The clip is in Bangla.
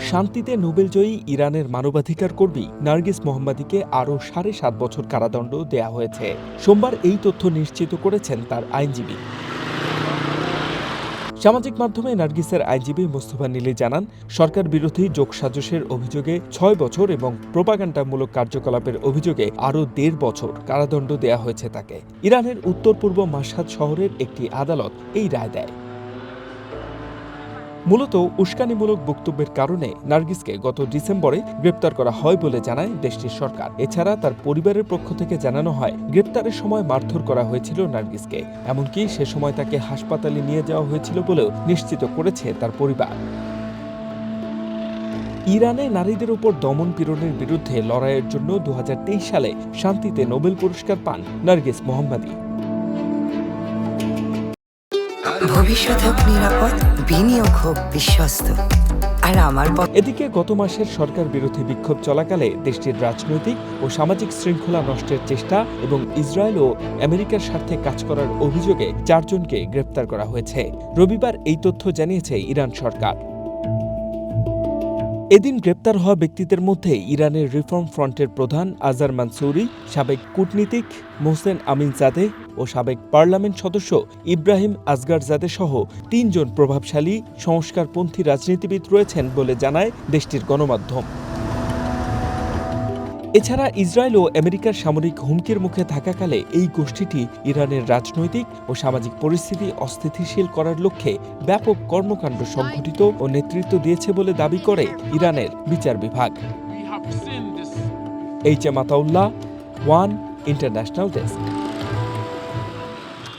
শান্তিতে নোবেলজয়ী ইরানের মানবাধিকার কর্মী নার্গিস মোহাম্মদীকে আরও ৭.৫ বছর কারাদণ্ড দেয়া হয়েছে। সোমবার এই তথ্য নিশ্চিত করেছেন তার আইনজীবী। সামাজিক মাধ্যমে নার্গিসের আইনজীবী মোস্তফা নীলি জানান, সরকার বিরোধী যোগসাজশের অভিযোগে ৬ বছর এবং প্রোপাগান্ডামূলক কার্যকলাপের অভিযোগে আরও ১.৫ বছর কারাদণ্ড দেয়া হয়েছে তাকে। ইরানের উত্তর পূর্ব মাশহাদ শহরের একটি আদালত এই রায় দেয়। মূলত উস্কানিমূলক বক্তব্যের কারণে নার্গিসকে গত ডিসেম্বরে গ্রেপ্তার করা হয় বলে জানায় দেশটির সরকার। এছাড়া তার পরিবারের পক্ষ থেকে জানানো হয়, গ্রেপ্তারের সময় মারধর করা হয়েছিল নার্গিসকে, এমনকি সে সময় তাকে হাসপাতালে নিয়ে যাওয়া হয়েছিল বলেও নিশ্চিত করেছে তার পরিবার। ইরানে নারীদের উপর দমন পীড়নের বিরুদ্ধে লড়াইয়ের জন্য ২০২৩ সালে শান্তিতে নোবেল পুরস্কার পান নার্গিস মোহাম্মদী। ভবিষ্যৎ হোক নিরাপদ, বিনিয়োগ হোক বিশ্বস্ত। আর আমার এদিকে গত মাসের সরকার বিরোধী বিক্ষোভ চলাকালে দেশটির রাজনৈতিক ও সামাজিক শৃঙ্খলা নষ্টের চেষ্টা এবং ইসরায়েল ও আমেরিকার স্বার্থে কাজ করার অভিযোগে ৪ জনকে গ্রেপ্তার করা হয়েছে। রবিবার এই তথ্য জানিয়েছে ইরান সরকার। এদিন গ্রেপ্তার হওয়া ব্যক্তিদের মধ্যে ইরানের রিফর্ম ফ্রন্টের প্রধান আজার মানসুরি, সাবেক কূটনীতিক মোহসেন আমিনজাদে ও সাবেক পার্লামেন্ট সদস্য ইব্রাহিম আসগারজাদে সহ ৩ জন প্রভাবশালী সংস্কারপন্থী রাজনীতিবিদ রয়েছেন বলে জানায় দেশটির গণমাধ্যম। এছাড়া ইসরায়েল ও আমেরিকার সামরিক হুমকির মুখে থাকাকালে এই গোষ্ঠীটি ইরানের রাজনৈতিক ও সামাজিক পরিস্থিতি অস্থিতিশীল করার লক্ষ্যে ব্যাপক কর্মকাণ্ড সংঘটিত ও নেতৃত্ব দিয়েছে বলে দাবি করে ইরানের বিচার বিভাগ। H M Ataullah, one international desk.